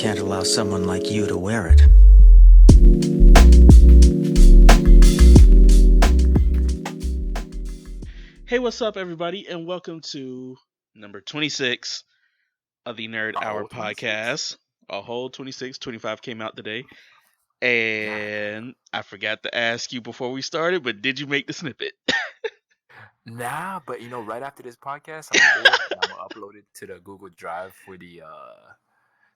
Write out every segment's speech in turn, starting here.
can't allow someone like you to wear it. Hey, what's up, everybody, and welcome to number 26 of the Nerd Hour podcast. A whole 26, 25 came out today. And I forgot to ask you before we started, but did you make the snippet? Nah, but right after this podcast, I'm gonna do it and I'm gonna upload it to the Google Drive for the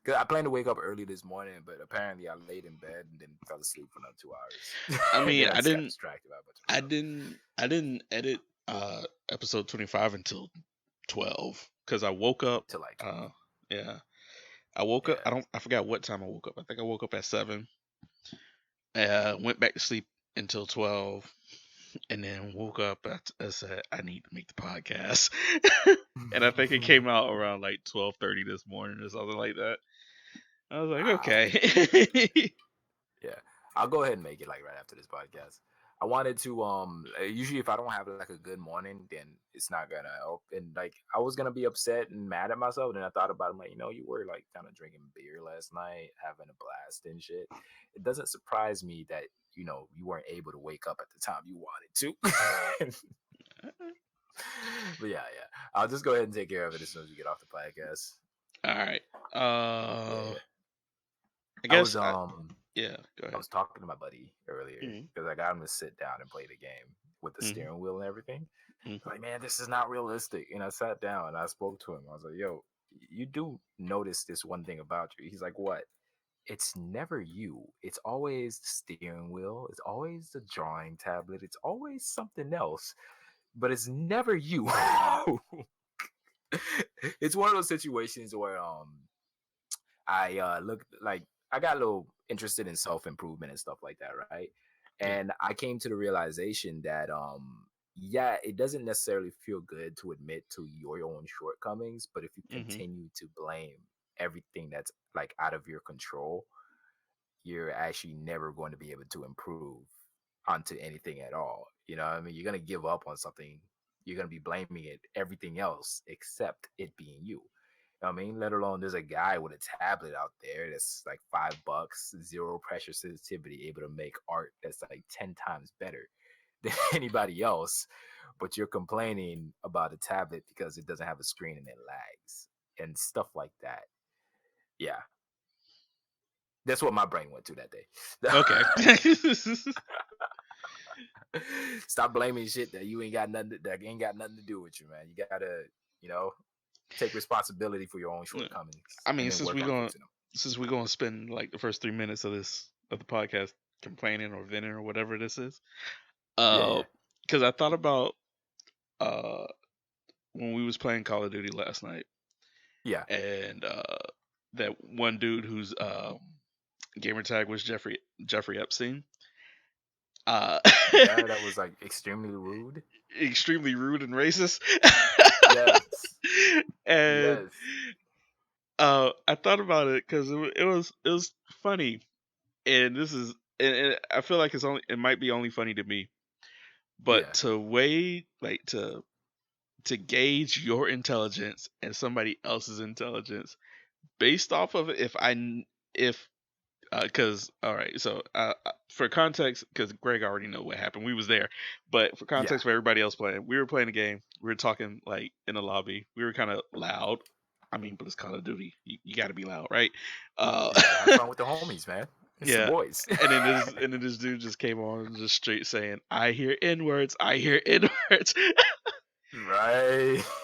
cause I plan to wake up early this morning, but apparently I laid in bed and then fell asleep for another 2 hours. I mean, I got distracted by a bunch of stuff. I didn't edit episode 25 until 12 because I woke up To like I woke up. I forgot what time I woke up. I think I woke up at 7. Went back to sleep until 12. And then woke up. I said, I need to make the podcast. And I think it came out around like 12:30 this morning or something like that. I was like, okay. Yeah, I'll go ahead and make it like right after this podcast. I wanted to usually if I don't have like a good morning, then it's not gonna help. And like I was gonna be upset and mad at myself. Then I thought about it, I'm like, you were like kind of drinking beer last night, having a blast and shit. It doesn't surprise me that you weren't able to wake up at the time you wanted to. But yeah. I'll just go ahead and take care of it as soon as we get off the podcast. All right. I go guess. ahead. I was talking to my buddy earlier because I got him to sit down and play the game with the steering wheel and everything. Like, man, this is not realistic. And I sat down and I spoke to him. I was like, yo, you do notice this one thing about you. He's like, what? It's never you. It's always the steering wheel. It's always the drawing tablet. It's always something else, but it's never you. It's one of those situations where I look like I got a little interested in self-improvement and stuff like that, right? And I came to the realization that it doesn't necessarily feel good to admit to your own shortcomings, but if you continue to blame everything that's like out of your control, you're actually never going to be able to improve onto anything at all. You know what I mean? You're going to give up on something. You're going to be blaming it everything else except it being you. I mean, let alone there's a guy with a tablet out there that's like $5, zero pressure sensitivity, able to make art that's like 10 times better than anybody else. But you're complaining about a tablet because it doesn't have a screen and it lags and stuff like that. Yeah. That's what my brain went to that day. Okay. Stop blaming shit that you ain't got nothing to do with you, man. You gotta, take responsibility for your own shortcomings. I mean, since we're gonna spend like the first 3 minutes of the podcast complaining or venting or whatever this is, because I thought about when we was playing Call of Duty last night, and that one dude whose gamer tag was Jeffrey Epstein. That was like extremely rude and racist. Yes. And I thought about it because it was funny, and this is and I feel like it might be only funny to me, but to gauge your intelligence and somebody else's intelligence based off of because all right, so for context, because Greg already know what happened, we was there, but for context for everybody else playing, we were playing a game, we were talking like in the lobby, we were kind of loud. I mean, but it's Call of Duty, you got to be loud, right? Have fun with the homies, man. It's the boys. and then this dude just came on just straight saying, I hear N-words. Right.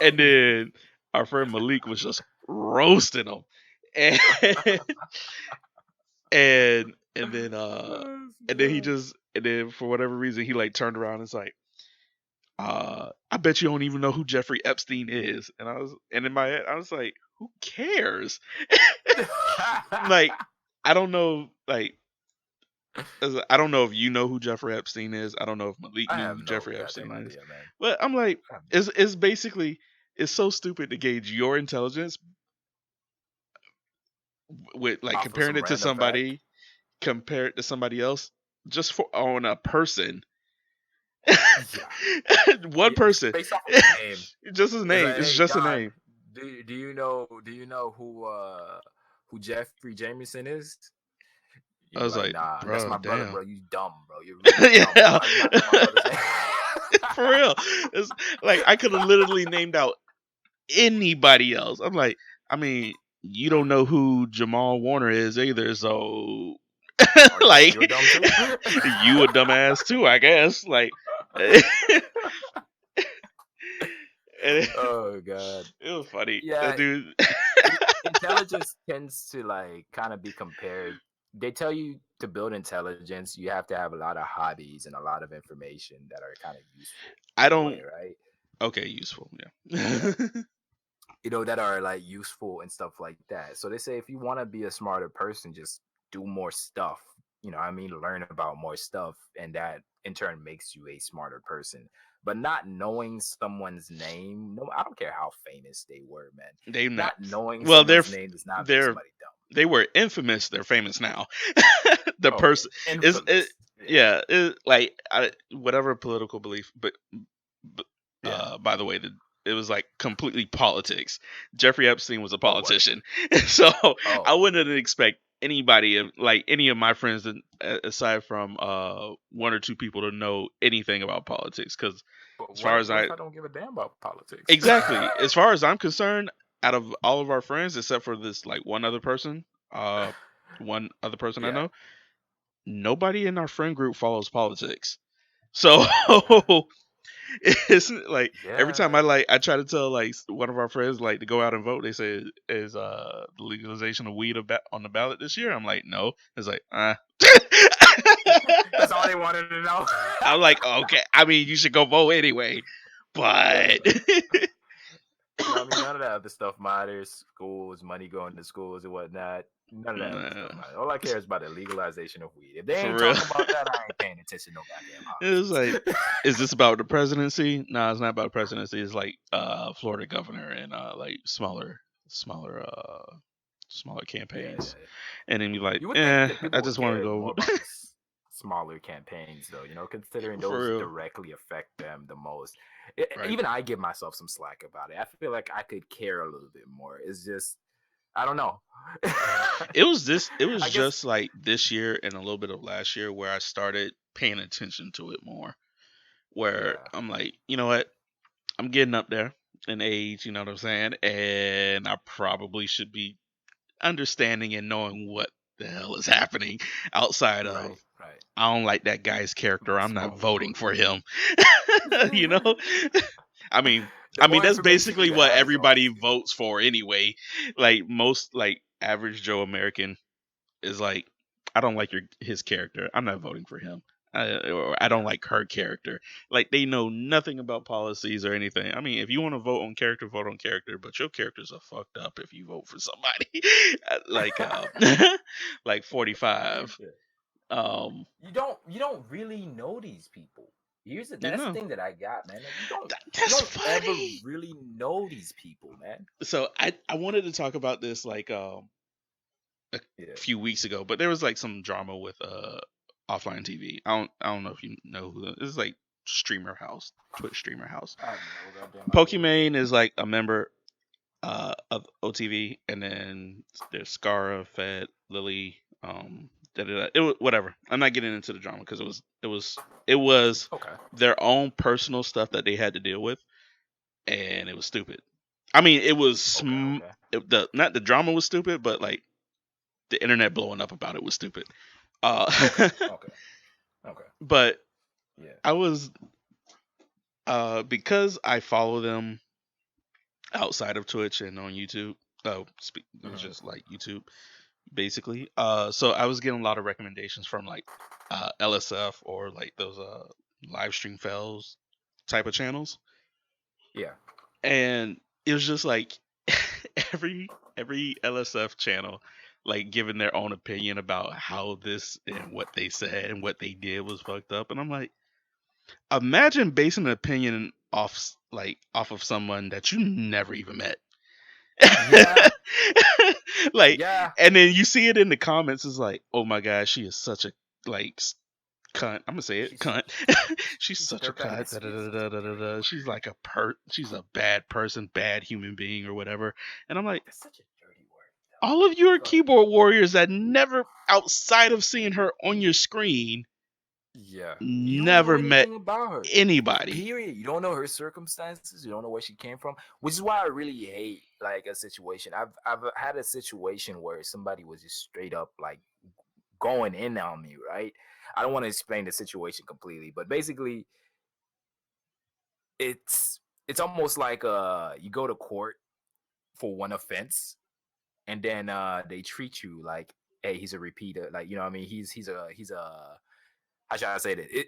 And then our friend Malik was just roasting him, and then for whatever reason he like turned around and was like, I bet you don't even know who Jeffrey Epstein is. And in my head I was like, who cares? Like, I don't know, like, I don't know if you know who Jeffrey Epstein is. I don't know if Malik knew who Jeffrey Epstein is. Idea, but I'm like, it's basically, it's so stupid to gauge your intelligence with like comparing it to somebody, compare it to somebody else, just on a person. One person. Based off of his name. Just his name. It's just a name. Do you know who Jeffrey Jameson is, I you'd be was like, like, nah, that's bro, my brother, damn. bro. You dumb, bro. You're really dumb, bro. Yeah. How you not know my brother's name? For real. It's like I could have literally named out anybody else. I'm like, I mean, you don't know who Jamal Warner is either, so Oh, like you're dumb too. you a dumbass too, I guess. Like it Oh god. was funny. That Yeah, dude. intelligence tends to like kind of be compared. They tell you to build intelligence, you have to have a lot of hobbies and a lot of information that are kind of useful I in a way, don't. right? Okay, useful. Yeah. Yeah. That are like useful and stuff like that. So they say if you want to be a smarter person, just do more stuff. I mean, learn about more stuff, and that in turn makes you a smarter person. But not knowing someone's name, no, I don't care how famous they were, man. They not. Not knowing Well, someone's name does not make they're somebody dumb. they were infamous. They're famous now. The Okay, person is it. infamous. Yeah, Yeah, like whatever political belief, but yeah. by the way, it was like completely politics. Jeffrey Epstein was a Oh, was politician, so I oh, wouldn't expect anybody like any of my friends, aside from one or two people, to know anything about politics. Because but as far as what I if I don't give a damn about politics? exactly, as far as I'm concerned, out of all of our friends, except for this like uh, one other person I Yeah, know, nobody in our friend group follows politics. So yeah, it's like every time yeah. I try to tell like one of our friends like to go out and vote, they say is the legalization of weed on the ballot this year. I'm like, no. It's like That's all they wanted to know. I'm like, okay. I mean, you should go vote anyway, but I mean, none of that other stuff matters. Schools, money going to schools and whatnot. None of that other nah, stuff matters. All I care is about the legalization of weed. If they for ain't real. talking about that, I ain't paying attention to no goddamn It was like, politics. is this about the presidency? No, it's not about the presidency. It's like Florida governor and like smaller smaller Yeah, campaigns. yeah. And then you're like, You would think that I people would just want to care more go about the smaller campaigns, though. Considering for those real. directly affect them the most. Right. Even I give myself some slack about it. I feel like I could care a little bit more. It's just I don't know. It was I guess just like this year and a little bit of last year where I started paying attention to it more. Where yeah. I'm like, you know what? I'm getting up there in age, you know what I'm saying? And I probably should be understanding and knowing what the hell is happening outside of Right, right. I don't like that guy's character. The I'm not smaller voting voting. for him. You know? I mean, The more that's information basically you what have is everybody always good. votes for anyway. Like most like average Joe American is like, I don't like his character. I'm not voting for him. Or I don't Yeah. like her character. Like they know nothing about policies or anything. I mean, if you want to vote on character, vote on character. But your characters are fucked up if you vote for somebody like like 45. Yeah. Um, You don't really know these people. you That's the know, thing that I got, man. Like, you that's don't ever funny. really know these people, man. So I wanted to talk about this like a Yeah. few weeks ago, but there was like some drama with offline TV. I don't know if you know who this is. Like streamer house, Twitch streamer house. I have no goddamn idea what it Pokimane is. is like a member of OTV, and then there's Scara, Fed, Lily, whatever. I'm not getting into the drama because it was Okay. their own personal stuff that they had to deal with, and it was stupid. I mean, it was Okay. Okay. the not the drama was stupid, but like the internet blowing up about it was stupid. Okay. Okay. Okay. But Yeah. I was because I follow them outside of Twitch and on YouTube. It was Mhm. just like YouTube basically. So I was getting a lot of recommendations from like LSF or like those live stream fails type of channels, Yeah. and it was just like every LSF channel like giving their own opinion about how this and what they said and what they did was fucked up, and I'm like, imagine basing an opinion off of someone that you never even met. Yeah. Like, Yeah. and then you see it in the comments. It's like, oh my god, she is such a like cunt. I'm gonna say it, She's cunt. such a She's she's a such a dirtbag. cunt. Yes, she is such a dirty word. She's like she's a bad person, bad human being, or whatever. And I'm like, That's such a dirty word, all of you are Fuck. keyboard warriors that never, outside of seeing her on your screen, Yeah. You don't know never met anything about her. anybody. Period. You don't know her circumstances. You don't know where she came from, which is why I really hate like a situation. I've had a situation where somebody was just straight up like going in on me, right? I don't want to explain the situation completely, but basically it's it's almost like you go to court for one offense and then they treat you like, hey, he's a repeater, like, you know what I mean? He's a how should I say that?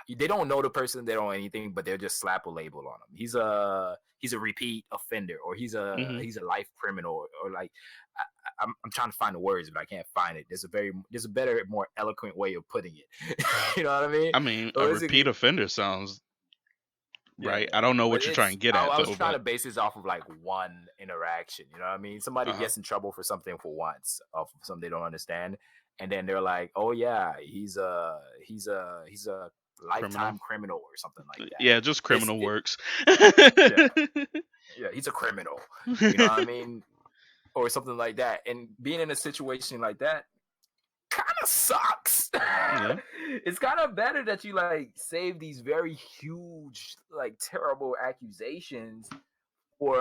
They don't know the person, they don't know anything, but they'll just slap a label on him. He's a repeat offender, or Hmm. he's a life criminal, or like I'm trying to find the words, but I can't find it. There's a better, more eloquent way of putting it. You know what I mean? I mean, So a basically, repeat offender sounds yeah, right. I don't know but what you're trying to get I at was though, trying but to base this off of like one interaction. You know what I mean? Somebody uh-huh. gets in trouble for something for once, of something they don't understand, and then they're like, "Oh yeah, he's a Criminal. lifetime criminal or something like that." Yeah, just It's criminal it, works. yeah, yeah, he's a criminal. You know what I mean? Or something like that. And being in a situation like that kind of sucks. Yeah. It's kind of better that you like save these very huge, like terrible accusations for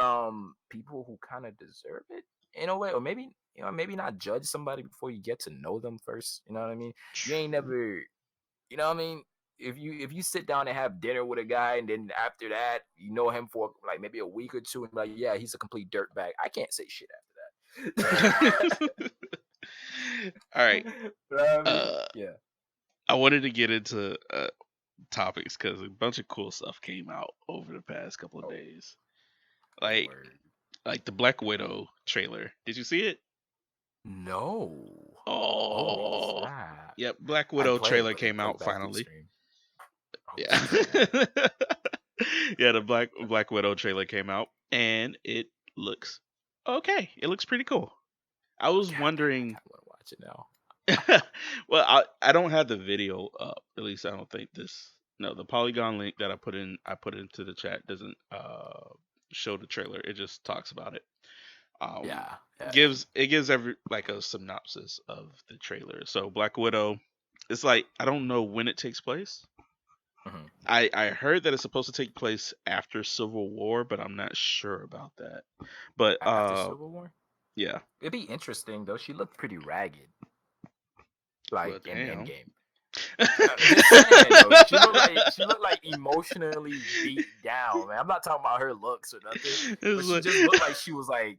people who kind of deserve it in a way, or maybe, maybe not judge somebody before you get to know them first. You know what I mean? You ain't True. never, you know what I mean? If you sit down and have dinner with a guy, and then after that you know him for like maybe a week or two, and like, yeah, he's a complete dirtbag, I can't say shit after that. All right. But I mean, Uh, yeah. I wanted to get into topics because a bunch of cool stuff came out over the past couple of Oh, days. Like word. like the Black Widow trailer. Did you see it? No. Oh, what was Oh, that? yep. Black I Widow played, trailer but it came played out back through the finally. stream. Oh Yeah. shit. Yeah, the Black Widow trailer came out and it looks okay. It looks pretty cool. I was God damn, I wondering. kind of want to watch it now. Well, I don't have the video up. At least I don't think this. No, the Polygon link that I put into the chat doesn't show the trailer. It just talks about it. Um, Yeah, yeah, yeah. gives every like a synopsis of the trailer. So Black Widow, it's like I don't know when it takes place. Mhm. I heard that it's supposed to take place after Civil War, but I'm not sure about that. But After Civil War, yeah. it'd be interesting though. She looked pretty ragged, Well, like in damn. Endgame. I'm just saying though, she looked like emotionally beat down, man. I'm not talking about her looks or nothing, but It's she like, just looked like she was like,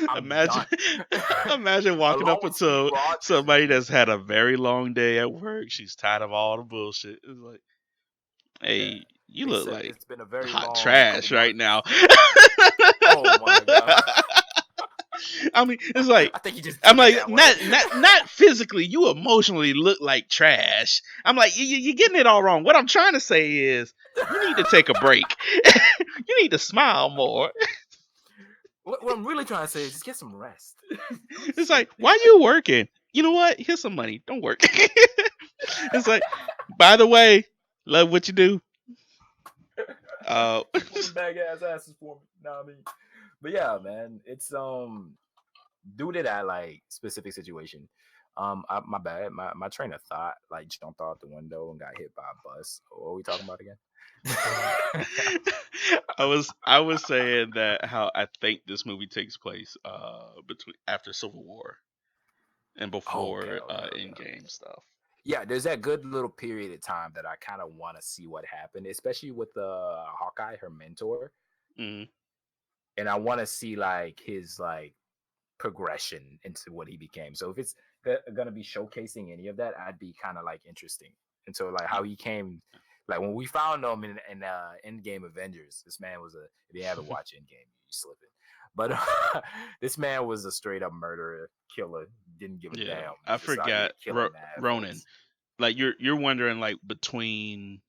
I'm imagine done. imagine walking Along up with Steve into Rogers and somebody shit. that's had a very long day at work. She's tired of all the bullshit. It's like, Yeah, hey, you they look said like it's been a very hot long couple trash right months. now. Oh my god. I mean, it's like I think you just I'm took it like that way. not physically. You emotionally look like trash. I'm like you're getting it all wrong. What I'm trying to say is you need to take a break. You need to smile more. What I'm really trying to say is just get some rest. Go to It's like sleep. why you working? You know what? Here's some money. Don't work. It's like, by the way, love what you do. Uh, Keep on them bag ass asses for me. Know what I mean? But yeah, man, it's due to that like specific situation. My bad. My train of thought like jumped out the window and got hit by a bus. What are we talking about again? I was saying that how I think this movie takes place between after Civil War and Okay, before okay, okay, okay. Endgame stuff. Yeah, there's that good little period of time that I kind of want to see what happened, especially with Hawkeye, her mentor, Hmm. and I want to see like his like progression into what he became. So if it's gonna be showcasing any of that, I'd be kind of like interesting. And so like how he came, like when we found him in Endgame Avengers, this man was a. If you haven't watched Endgame, you slipping. But this man was a straight up murderer, killer. Didn't give a Yeah, damn. I Just out here forgot killing mad Ronan. folks. Like you're wondering like between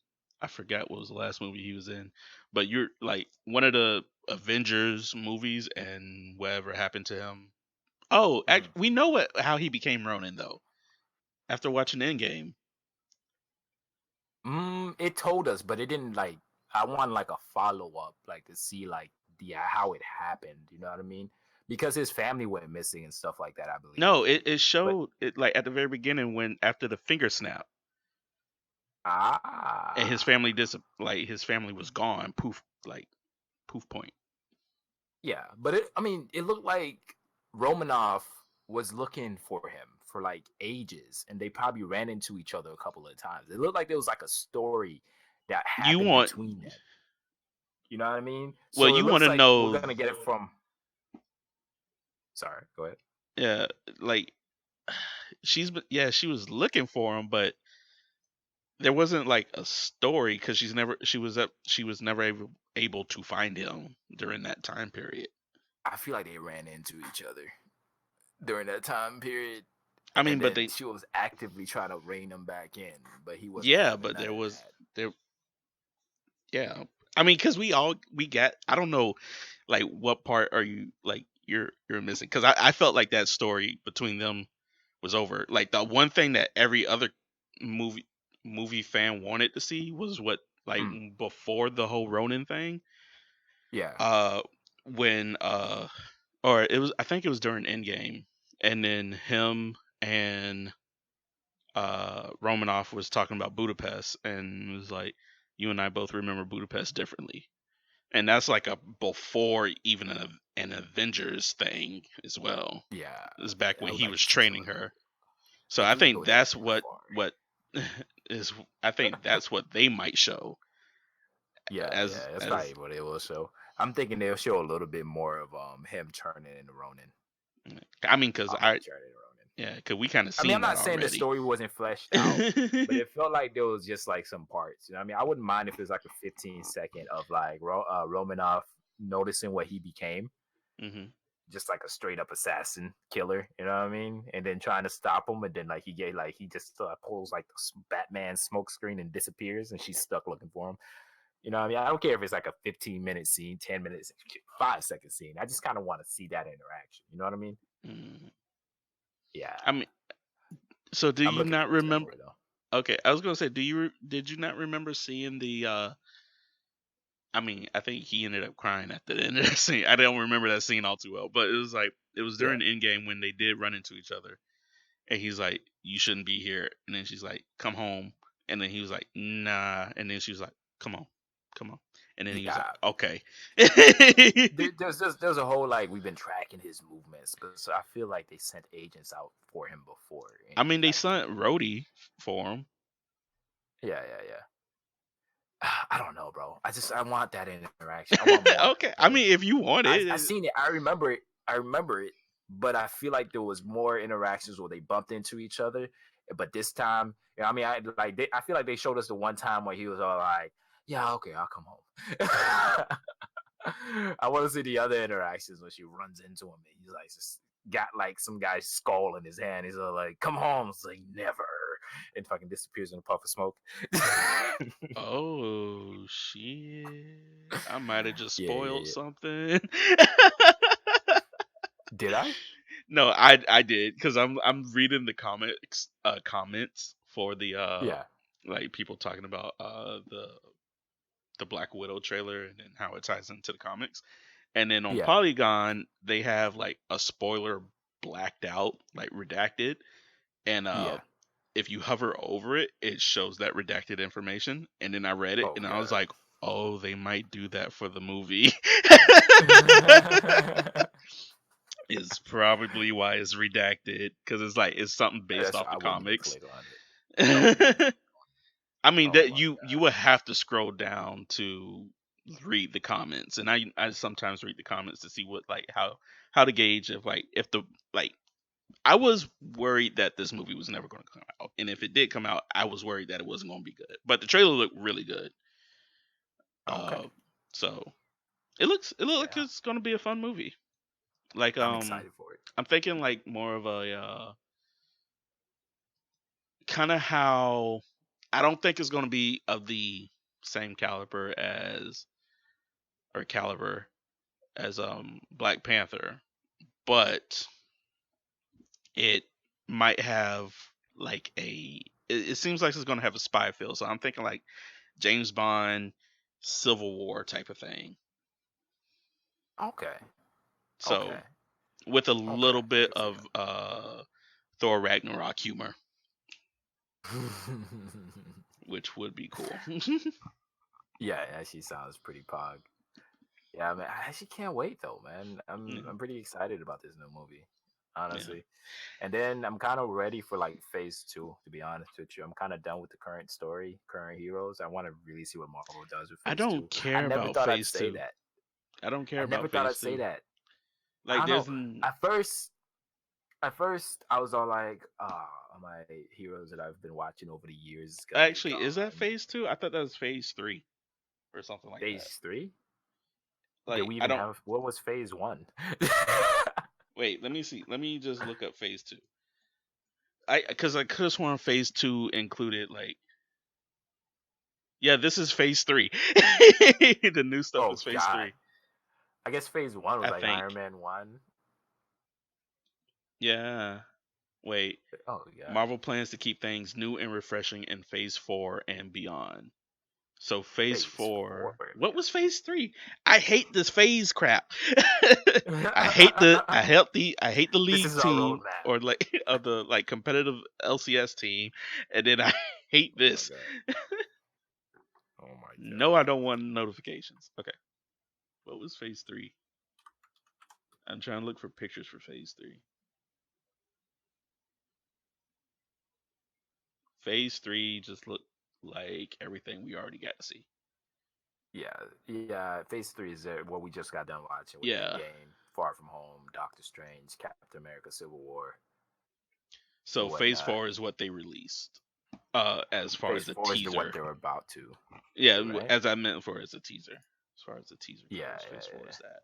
I forgot what was the last movie he was in, but you're like one of the Avengers movies and whatever happened to him. Oh, Mhm. we know how he became Ronin though. After watching Endgame. It told us, but it didn't like. I want like a follow up, like to see like the how it happened. You know what I mean? because his family went missing and stuff like that. I believe. No, it But showed it like at the very beginning when after the finger snap and his ah, family like his family was gone. Poof, like poof point. yeah. But I mean, it looked like Romanov was looking for him for like ages, and they probably ran into each other a couple of times. It looked like there was like a story that You happened want between them. You know what I mean? well, So it you want looks to like we're know, gonna get it from. Sorry, go ahead. yeah, like she was looking for him, but there wasn't like a story because she was never able to find him during that time period. I feel like they ran into each other during that time period, I mean, and but then they she was actively trying to rein him back in, but he wasn't yeah, having but none there of was that. there yeah. I mean, because we got I don't know like what part are you like you're missing because I felt like that story between them was over. Like the one thing that every other movie movie fan wanted to see was what like Mm, before the whole Ronin thing. yeah, Uh, when or it was I think it was during Endgame, and then him and Romanoff was talking about Budapest, and it was like you and I both remember Budapest differently, and that's like a before even an Avengers thing as well. yeah. It was back I when would he like was to see some training of that. her. So They I can't think go that that's far. what is I think that's what they might show Yeah, as yeah, that's probably what it will show. I'm thinking they'll show a little bit more of him turning into Ronin. I mean cuz After I he turned into Ronin. yeah, cuz we kind of I mean, I'm seen that not saying the already. story wasn't fleshed out, but it felt like there was just like some parts. You know what I mean? I wouldn't mind if it was like a 15-second of like Romanov noticing what he became, Mhm. just like a straight up assassin killer. You know what I mean? And then trying to stop him, and then like he just pulls like the Batman smoke screen and disappears, and she's stuck looking for him. You know what I mean? I don't care if it's like a 15-minute scene, 10 minutes, 5-second scene. I just kind of want to see that interaction. You know what I mean? Mhm. Yeah. I mean, so do I'm you looking not forward to that remember? movie though. Okay, I was gonna say, did you not remember seeing the? I mean, I think he ended up crying at the end of that scene. I don't remember that scene all too well, but it was like it was Yeah. during Endgame when they did run into each other, and he's like, "You shouldn't be here," and then she's like, "Come home," and then he was like, "Nah," and then she was like, "Come on, come on," and then he was like, Yeah. "Okay." There's a whole like we've been tracking his movements, but so I feel like they sent agents out for him before, and I he mean, they like sent Rhodey for him. yeah, yeah, yeah. I don't know, bro. I want that interaction. I want more. Okay, I mean, if you want I it, seen it. I remember it. I remember it. But I feel like there was more interactions where they bumped into each other. But this time, you know, I mean, I feel like they showed us the one time where he was all like, "Yeah, okay, I'll come home." I want to see the other interactions when she runs into him and he's like just got like some guy's skull in his hand. He's all like, "Come home." It's like never, and fucking disappears in a puff of smoke. oh shit! I might have just Yeah, yeah, spoiled yeah. something. Did I? No, I did because I'm reading the comments for the Yeah, like people talking about the Black Widow trailer and then how it ties into the comics. And then on yeah. Polygon they have like a spoiler blacked out, like redacted, and Yeah. if you hover over it, it shows that redacted information. And then I read it and I was Okay. like, oh, they might do that for the movie. Is probably why it's redacted because it's like it's something based That's off the I wouldn't even comics. click on it. I wouldn't even. I mean Oh that my you god. would have to scroll down to read the comments, and I sometimes read the comments to see what like how to gauge if like if the like I was worried that this movie was never going to come out, and if it did come out, I was worried that it wasn't going to be good. But the trailer looked really good, Okay. uh, so it looks like Yeah. it's going to be a fun movie. Like I'm excited for it. I'm thinking like more of a kind of how I don't think it's going to be of the same caliber as Black Panther, but it might have like it seems like it's going to have a spy feel. So I'm thinking like James Bond Civil War type of thing. Okay. So Okay. with a Okay, little I bit can see of Thor Ragnarok humor, that. which would be cool. Yeah, it actually sounds pretty pog. Yeah, man, I actually can't wait though, man. I'm Yeah, I'm pretty excited about this new movie, yeah. honestly. And then I'm kind of ready for like phase two. To be honest with you, I'm kind of done with the current story, current heroes. I want to really see what Marvel does with I phase two. don't I care never about thought I'd Phase say Two. that. I don't care I never about thought Phase I'd say Two. that. I Like, don't know. At first, I was all like, my heroes that I've been watching over the years is gonna be actually, is that gone. Phase Two? I thought that was Phase Three or something like that. Phase three? Did Like, we I even don't. have? What was phase one? Wait, let me see. Let me just look up Phase Two. Because I could have sworn Phase Two included like. Yeah, this is Phase Three. The new stuff Oh is Phase God. Three. I guess phase one was I like Iron think. Man 1. Yeah. Wait. Oh yeah. Marvel plans to keep things new and refreshing in Phase 4 and beyond. So Phase Phase 4 4. and What was Phase 3? I hate this phase crap. beyond. I hate the This league is our team roadmap. or like of the like competitive LCS team, and then I hate Oh my this. god. Oh my No, I god. don't want notifications. Okay. What was Phase 3? I'm trying to look for pictures for Phase 3. Phase 3 just looked like everything we already got to see. Yeah, yeah. Phase 3 is what we just got done watching with Yeah. Endgame, Far From Home, Doctor Strange, Captain America, Civil War, So and Phase whatnot. 4 is what they released. As far Phase as a 4 is the what teaser. they're about to Yeah, do, right? as I meant for as a teaser. As far as the teaser Yeah, goes, yeah, Phase 4 yeah. is that.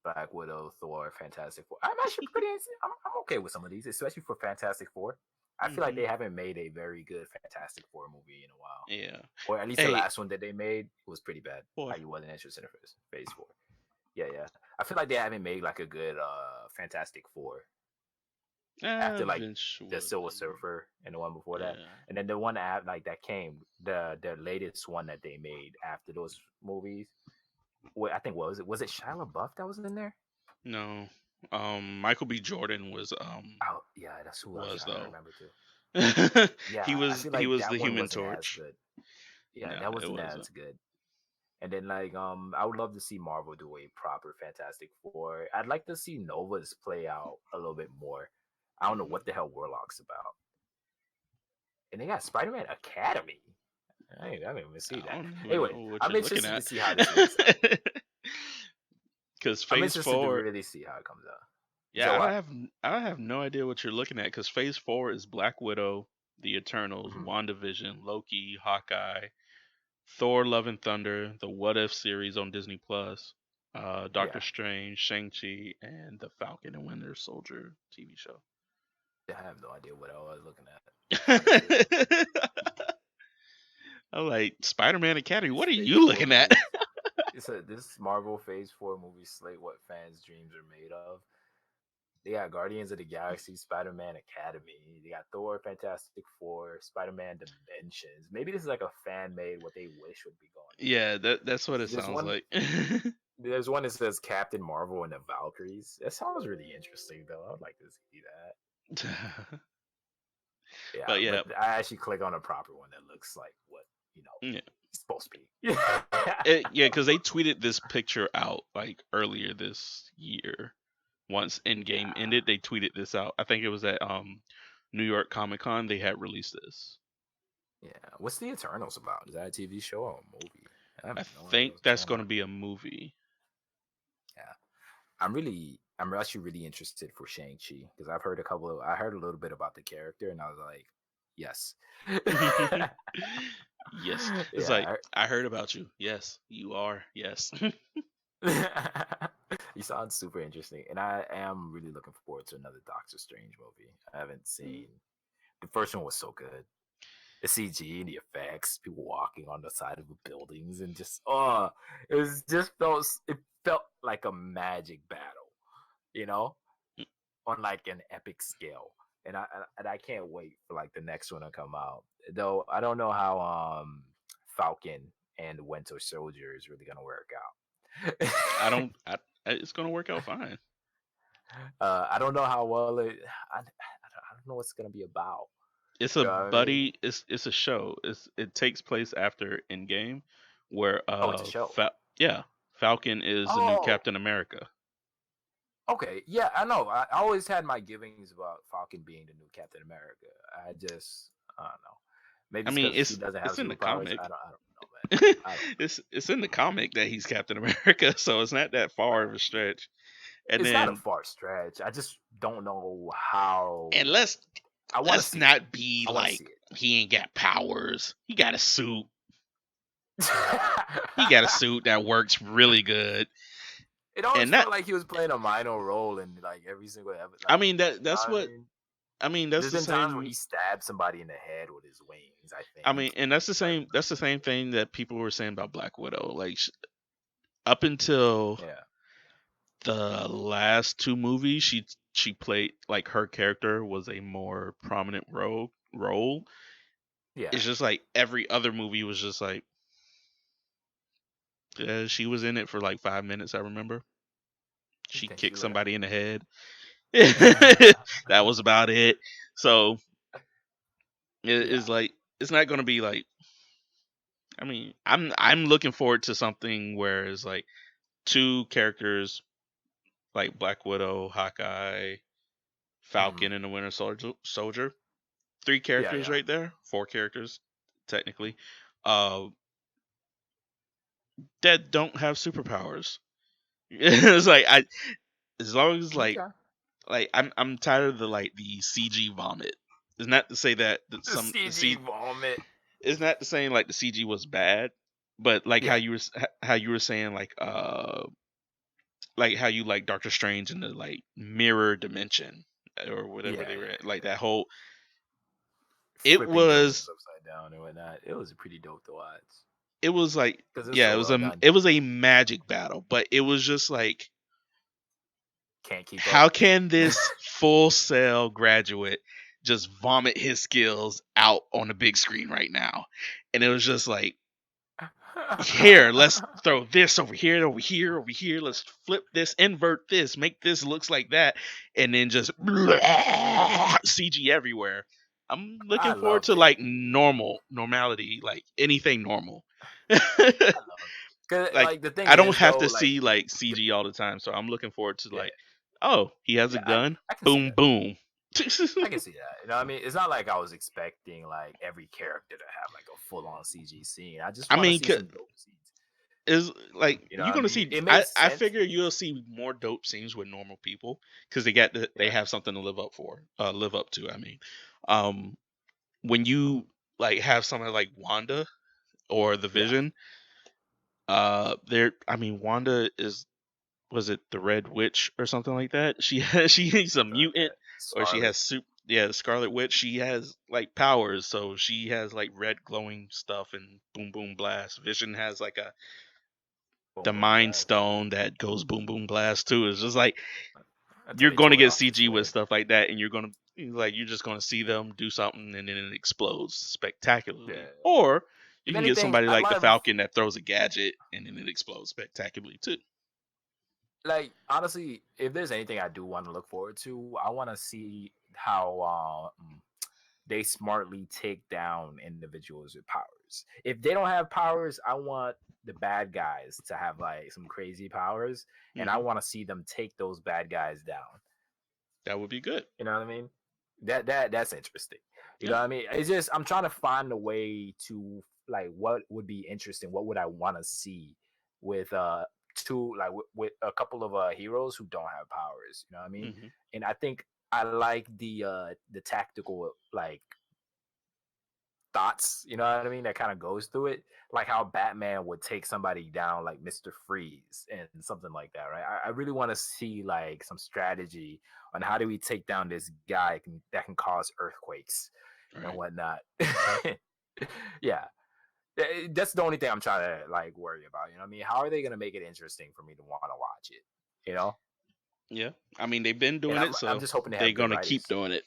Black Widow, Thor, Fantastic Four. I'm actually pretty. I'm okay with some of these, especially for Fantastic Four. I feel like Hmm. they haven't made a very good Fantastic Four movie in a while, Yeah. or at least the Hey, last one that they made was pretty bad. boy. You wasn't interested in Phase Four. Yeah, yeah. I feel like they haven't made like a good Fantastic Four after like the Silver Eventually. Surfer and the one before that, Yeah. and then the one like that came the latest one that they made after those movies. What I think what was it? Was it Shia LaBeouf that was in there? No. Michael B. Jordan Oh yeah, that's who I was was trying to though. remember too. Yeah, I feel He like was the that one Human wasn't as Torch. good. Yeah, No, that it wasn't wasn't. as good. And then like I would love to see Marvel do a proper Fantastic Four. I'd like to see Nova's play out a little bit more. I don't know Mhm. what the hell Warlock's about. And they got Spider-Man Academy. I didn't even see I that. don't even Anyway, know what I'm you're looking interested to at. see how this works out. Because I'm Phase interested to 4, really see how it comes out. You said yeah, what? I have no idea what you're looking at. Because Phase 4 is Black Widow, The Eternals, Mhm. WandaVision, Loki, Hawkeye, Thor: Love and Thunder, the What If series on Disney Plus, Doctor Yeah. Strange, Shang-Chi, and the Falcon and Winter Soldier TV show. I have no idea what I was looking at, honestly. I'm like, Spider-Man Academy, This what are Phase you 4 looking at? movies. It's a this Marvel Phase 4 movie slate what fans' dreams are made of. They got Guardians of the Galaxy, Spider Man Academy. They got Thor, Fantastic Four, Spider Man Dimensions. Maybe this is like a fan made what they wish would be going on. Yeah, that's what it There's sounds one. like. There's one that says Captain Marvel and the Valkyries. That sounds really interesting, though. I'd like to see that. Yeah, But but yeah, I actually click on a proper one that looks like what yeah, it's supposed to be. yeah, because they tweeted this picture out like earlier this year. Once Endgame Yeah, ended, they tweeted this out. I think it was at New York Comic Con. They had released this. yeah. What's the Eternals about? Is that a TV show or a movie? I have I no idea think what's that's going going to on. be a movie. Yeah, I'm actually really interested for Shang Chi because I heard a little bit about the character, and I was like, yes, Yes, it's like yeah. I heard about you. Yes, you are. Yes. He sounds super interesting, and I am really looking forward to another Doctor Strange movie. I haven't seen the first one was so good. The CG and the effects, people walking on the side of the buildings, and just it was just felt like a magic battle, you know, on like an epic scale. And I can't wait for like the next one to come out. Though I don't know how Falcon and Winter Soldier is really gonna work out. I don't. It's going to work out fine. I don't know how well it. I don't know what's gonna be about. It's You a know what I mean? buddy. It's a show. It takes place after Endgame, where Oh, it's a show. Yeah, Falcon is the new Oh, Captain America. okay. Yeah, I know. I always had my givings about Falcon being the new Captain America. I don't know. Maybe I it's mean, because he doesn't have it's in the superpowers. comic. I don't know, man. I don't know. It's in the comic that he's Captain America, so it's not that far of a stretch. And It's not a then far stretch. I just don't know how. and I want to let's see it. not be I want to like see it. he ain't got powers. He got a suit. He got a suit that works really good. It always And that felt like he was playing a minor role in like every single I like. mean You know that's what I what mean? I mean that's There's the been times where same he stabbed somebody in the head with his wings. I I mean think, and that's the if I same remember thing that people were saying about Black Widow. Like up until correctly. Yeah, the last two movies she played like her character was a more prominent role. yeah. It's just like every other movie was just like she was in it for like 5 minutes. I remember she Then she kicked left. somebody in the head. That was about it. So Yeah. it's like it's not going to be like. I mean, I'm looking forward to something where it's like two characters like Black Widow, Hawkeye, Hmm. Falcon, and the Winter Soldier. Three Yeah, characters yeah. right there, four characters technically, uh, that don't have superpowers. It's like as long as Okay. I'm tired of the CG vomit. It's not to say that The the CG C vomit. it's not to saying like the CG was bad, but like Yeah. how you were saying like how you like Doctor Strange in the like mirror dimension or Yeah, whatever they were yeah, at. Like yeah. that whole it Flipping buildings was upside down and whatnot. It was pretty dope to watch it was like because it's yeah, so well done. it was a magic battle, but it was just like Can't keep up. how can this full sail graduate just vomit his skills out on the big screen right now? And it was just like here, let's throw this over here, over here, over here. Let's flip this, invert this, make this looks like that, and then just CG everywhere. I'm I looking forward loved to it. like normality, like anything normal. I loved it. Cause Like like the thing I don't is have though, to like see like CG all the time, so I'm looking forward to yeah, like, oh, he has a yeah, gun, I can see boom, that. boom. I can see that. You know what I mean? It's not like I was expecting like every character to have like a full on CG scene. I just I want to mean, see some dope scenes. is like You know you're what I gonna mean? see. It made I sense. figure you'll see more dope scenes with normal people because they Yeah. have something to live up to. I mean, um, when you like have someone like Wanda or the Yeah. Vision, there. I mean, Wanda is was it the Red Witch or something like that? She's a Something like mutant that. or she has Scarlet. the Scarlet Witch. She has like powers, so she has like red glowing stuff and boom boom blast. Vision has like Boom the boom Mind blast. Yeah. Stone that goes boom boom blast too. It's just like Until you're they going to tore it get off his CG with head. stuff like that, and you're just going to see them do something and then it explodes spectacularly. Yeah. Or you If can get anything, somebody I like the love Falcon that throws a gadget and then it explodes spectacularly too. like honestly, if there's anything I do want to look forward to, I want to see how they smartly take down individuals with powers. If they don't have powers, I want the bad guys to have like some crazy powers, and I Hmm. want to see them take those bad guys down. That would be good. You know what I mean? That's interesting. You know Yeah. what I mean? It's just I'm trying to find a way to like what would be interesting. What would I want to see with two like with a couple of heroes who don't have powers? You know what I mean? Hmm. And I think I like the tactical like thoughts, you know what I mean, that kind of goes through it, like how Batman would take somebody down like Mr. Freeze and something like that, right? I really want to see like some strategy on how do we take down this guy that can cause earthquakes and Right. whatnot. Yeah, that's the only thing I'm trying to like worry about. You know what I mean? How are they gonna make it interesting for me to want to watch it? You know, Yeah. I mean, they've been and doing it, I'm so just hoping to they're have good gonna keep writers. doing it.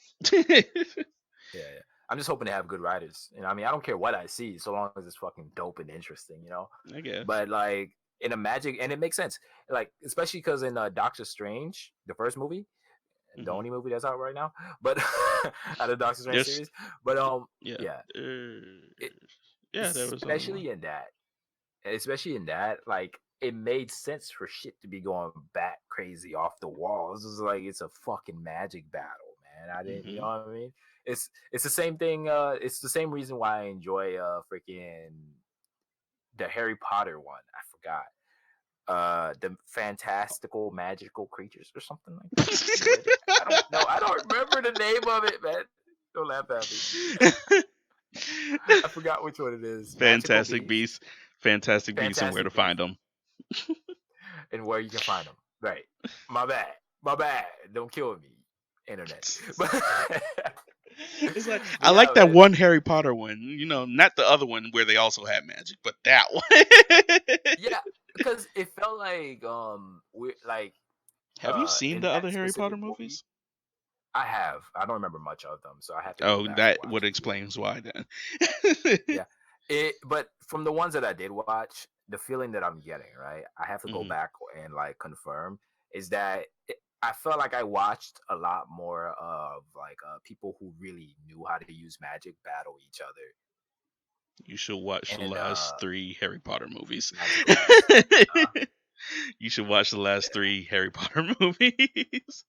Yeah, yeah. I'm just hoping to have good writers. You know, I mean, I don't care what I see, so long as it's fucking dope and interesting. You know, I guess. but like, in a magic, and it makes sense. Like especially because in Doctor Strange, the first movie, the Hmm. only movie that's out right now, but out of Doctor Strange There's series, but yeah, yeah, it, yeah. There was only one. especially in that, like it made sense for shit to be going back crazy off the walls. It's like it's a fucking magic battle, man. I didn't, you know Hmm. what I mean? It's the same thing. It's the same reason why I enjoy freaking the Harry Potter one. I forgot. The fantastical magical creatures or something like that. You read it? I don't know. I don't remember the name of it, man. Don't laugh at me. I forgot which one it is. Magical Fantastic beasts, Beasts, Fantastic Beasts, and where to fantastic find beasts, them. and where you can find them. Right. My bad. My bad. Don't kill me, internet. It's like I But like yeah, that man. one Harry Potter one. You know, not the other one where they also had magic, but that one. Yeah, because it felt like we like Have you seen in the other that Harry Potter specific movie. movies? I have. I don't remember much of them, so I have to go Oh, back and that watch would a few of them. explains why then. Yeah. But from the ones that I did watch, the feeling that I'm getting, right? I have to go Hmm. back and like confirm is that I felt like I watched a lot more of like people who really knew how to use magic battle each other You should watch the and last three Harry Potter movies. magical beasts. You should watch the last three Harry Potter movies.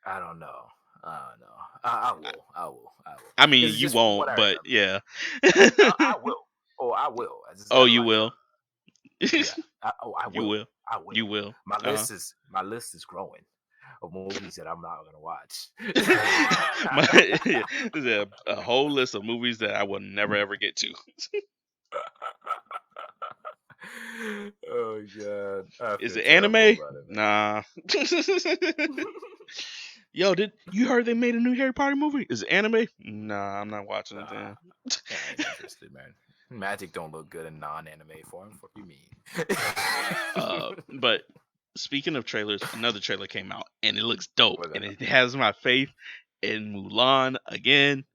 I don't know. I don't know. I will. I will. I will. I mean, Because it's you just from what won't, I but remember. yeah. I will. Oh, I will. I just Oh, gotta you like will. yeah. I You will. will. I will. You will. My list is growing of movies that I'm not gonna watch. There's a whole list of movies that I will never ever get to. Oh god, I Is feel it terrible anime? about it, Nah. man. Yo, did you heard they made a new Harry Potter movie? Is it anime? Nah, I'm not watching it Nah, then. yeah, I ain't interested, man. Magic don't look good in non-anime form. Fuck you mean? But speaking of trailers, another trailer came out and it looks dope What's and that? it has my faith in Mulan again.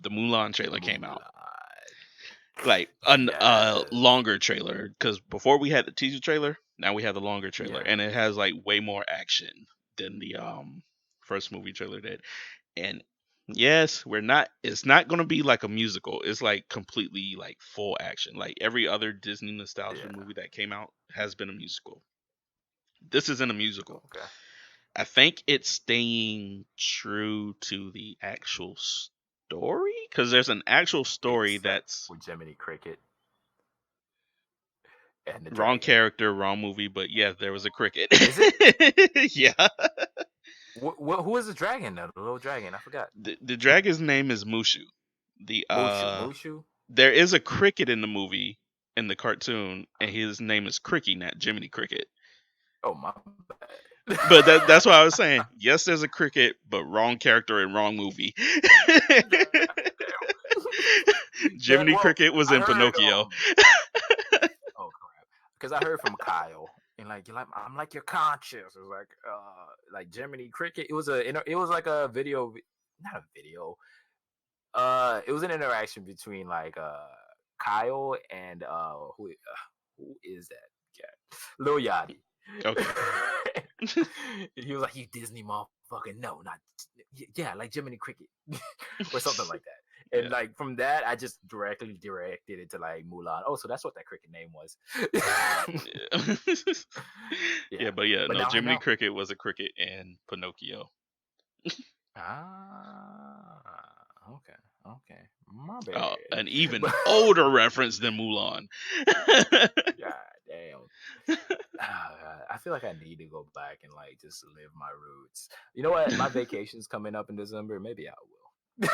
The Mulan trailer came out. Mulan. Like a Yes. longer trailer because before we had the teaser trailer, now we have the longer trailer Yeah. and it has like way more action than the first movie trailer did. And yes, we're not it's not going to be like a musical. It's like completely like full action. Like every other Disney nostalgia Yeah. movie that came out has been a musical. This isn't a musical. Okay. I think it's staying true to the actual story because there's an actual story Except that's with Jiminy Cricket and the wrong dragon. character, wrong movie, but yeah, there was a cricket. Is it? Yeah. Who is the dragon? The little dragon. I forgot. The dragon's name is Mushu. The Mushu. Mushu. there is a cricket in the movie in the cartoon and Huh. his name is Cricky, not Jiminy Cricket. Oh my bad. But that's why I was saying, yes, there's a cricket, but wrong character and wrong movie. That Jiminy well, Cricket was I in heard Pinocchio. oh crap, because I heard from Kyle and like you're like I'm like your conscious. It was like Jiminy Cricket. It was like a video, not a video. It was an interaction between like Kyle and who is that cat? Lil Yachty. Okay. He was like, "You Disney motherfucker, no, not yeah, like Jiminy Cricket or something like that." And Yeah. like from that, I just directly directed it to like Mulan. Oh, so that's what that cricket name was. Yeah. Yeah, Yeah, but yeah, but no, now I Jiminy know. Cricket was a cricket in Pinocchio. Ah, okay, okay, my bad. An even But older reference than Mulan. God damn. I feel like I need to go back and like just live my roots. You know what? My vacation's coming up in December. Maybe I will.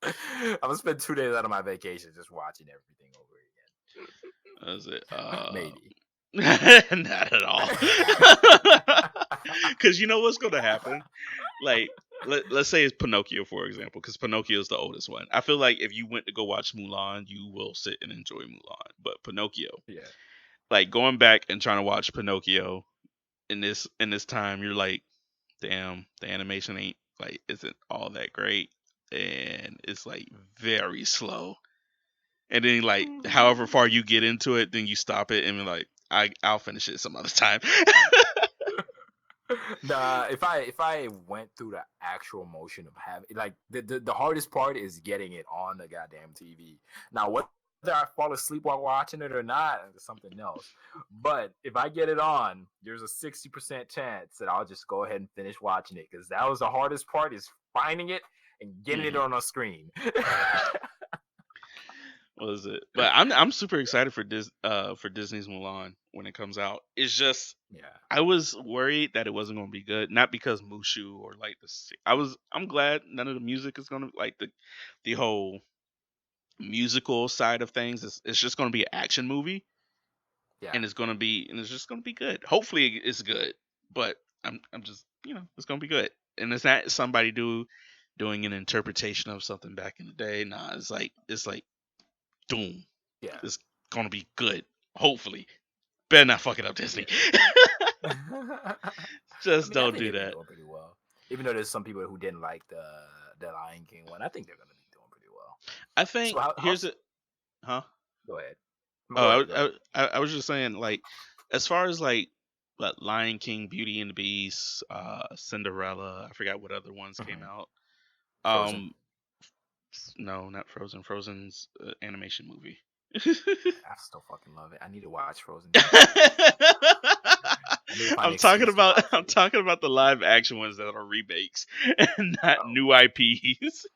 I'm gonna spend 2 days out of my vacation just watching everything That's it. over again. Maybe. Not at all. Because you know what's going to happen? Like, let's say it's Pinocchio, for example, because Pinocchio is the oldest one. I feel like if you went to go watch Mulan, you will sit and enjoy Mulan. But Pinocchio, Yeah. like going back and trying to watch Pinocchio in this time, you're like, damn, the animation ain't like isn't all that great, and it's like very slow. and then like however far you get into it, then you stop it and be like, I'll finish it some other time. Nah, if I went through the actual motion of having like the hardest part is getting it on the goddamn TV. Now whether I fall asleep while watching it or not is something else. But if I get it on, there's a 60% chance that I'll just go ahead and finish watching it because that was the hardest part is finding it and getting it on a screen. Was it? But I'm super excited for Disney's Mulan when it comes out. It's just Yeah. I was worried that it wasn't going to be good, not because Mushu or like I'm glad none of the music is going to like the whole musical side of things. It's just going to be an action movie, Yeah. and it's just going to be good. Hopefully it's good, but I'm just it's going to be good, and it's not somebody doing an interpretation of something back in the day. Nah, it's like Doom. Yeah. It's gonna be good. Hopefully. Better not fuck it up, Disney. I Just mean, I don't think do they've been that. doing pretty well. Even though there's some people who didn't like the Lion King one, I think they're gonna be doing pretty well. I So think here's it. Huh? go ahead. Go Oh, ahead. Go ahead. I was just saying, like, as far as like what Lion King, Beauty and the Beast, Cinderella, I forgot what other ones came Mhm. out. Frozen. No, not Frozen. Frozen's animation movie. I still fucking love it. I need to watch Frozen 2. I need to find an excuse to watch I'm it. talking about the live action ones that are remakes and not Oh. new IPs.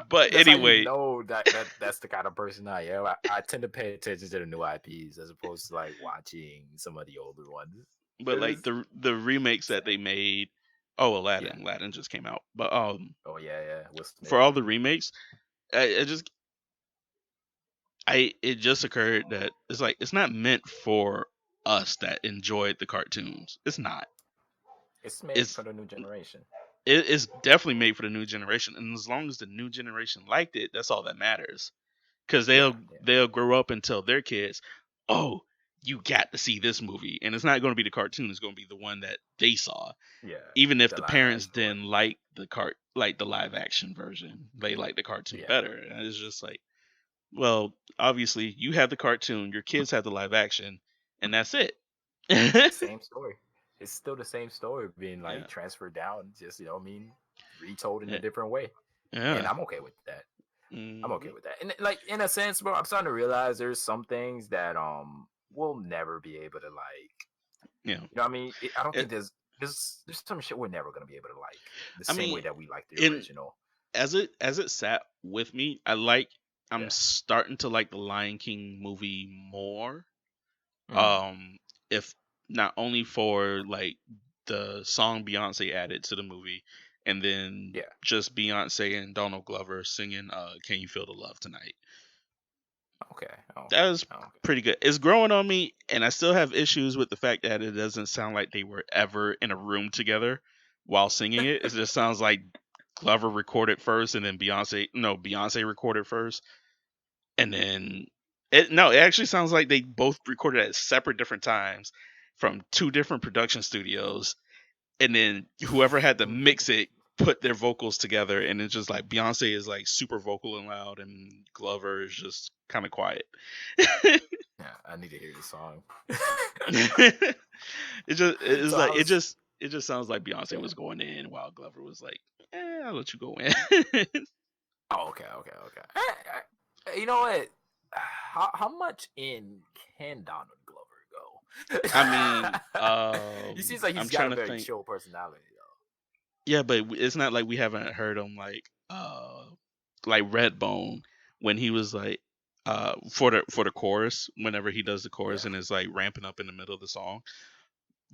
But That's how you anyway, know that's the kind of person I am. I tend to pay attention to the new IPs as opposed to like watching some of the older ones. but like It's the remakes that they same. made. Yeah. Aladdin just came out. But Oh yeah, yeah. Will Smith. for all the remakes, I just it just occurred that it's like it's not meant for us that enjoyed the cartoons. It's not. It's made It's for the new generation. it's definitely made for the new generation, and as long as the new generation liked it, that's all that matters. Because Yeah, yeah, they'll grow up and tell their kids, "Oh, you got to see this movie," and it's not going to be the cartoon; it's going to be the one that they saw. yeah. Even if The the live parents action one. didn't like like the live action version, they like the cartoon Yeah. better. And it's just like, well, obviously you have the cartoon, your kids have the live action, and that's it. Same story. It's still the same story being like Yeah, transferred down, just what I mean, retold in a yeah, different way. And yeah. I'm okay with that. I'm okay Mhm. with that. And like in a sense, bro, I'm starting to realize there's some things that we'll never be able to like. Yeah. You know what I mean? I don't It, think there's some shit we're never gonna be able to like the I same way mean, that we like the in original. as it sat with me, I'm Yeah. starting to like the Lion King movie more. Mm, Um, if not only for like the song Beyonce added to the movie, and then yeah. just Beyonce and Donald Glover singing "Can You Feel the Love Tonight." Okay. Okay. That was Okay. pretty good. It's growing on me, and I still have issues with the fact that it doesn't sound like they were ever in a room together while singing it. It just sounds like Glover recorded first, and then Beyonce recorded first, and then it actually sounds like they both recorded at separate different times from two different production studios, and then whoever had to mix it put their vocals together, and it's just like Beyonce is like super vocal and loud, and Glover is just kind of quiet. Yeah. I need to hear the song. It's So like how's it just sounds like Beyonce yeah. was going in while Glover was like, I'll let you go in. Oh, okay, okay, okay. You know what? How much in can Donald Glover go? I mean, He seems like I'm he's got trying a to very think. chill personality, Yeah, but it's not like we haven't heard him like Redbone when he was like for the chorus whenever he does the though. chorus Yeah, and is like ramping up in the middle of the song.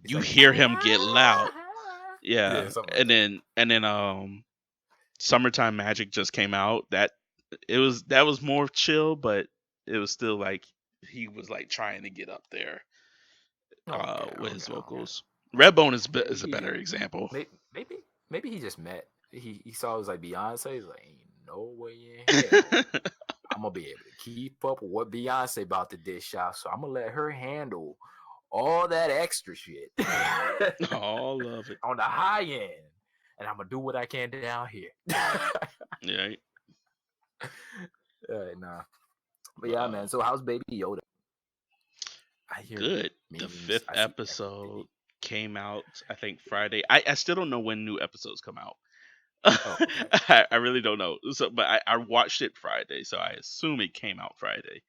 he's You like, hear him get loud. yeah, Yeah, something like that. and then Summertime Magic just came out. That was more chill, but it was still like he was like trying to get up there Okay, with his okay, okay. vocals. Redbone Maybe is a he, better example. maybe he just met. He saw it was like Beyonce. He's like, ain't no way in hell I'm gonna be able to keep up with what Beyonce about to dish out. So I'm gonna let her handle all that extra shit All of it. on the high end, and I'm gonna do what I can down here. Yeah. Nah. But yeah, man. So how's Baby Yoda? I hear Good. The memes. fifth I see episode everything. came out, I think Friday. I still don't know when new episodes come out. Oh, okay. I really don't know. So, but I watched it Friday, so I assume it came out Friday.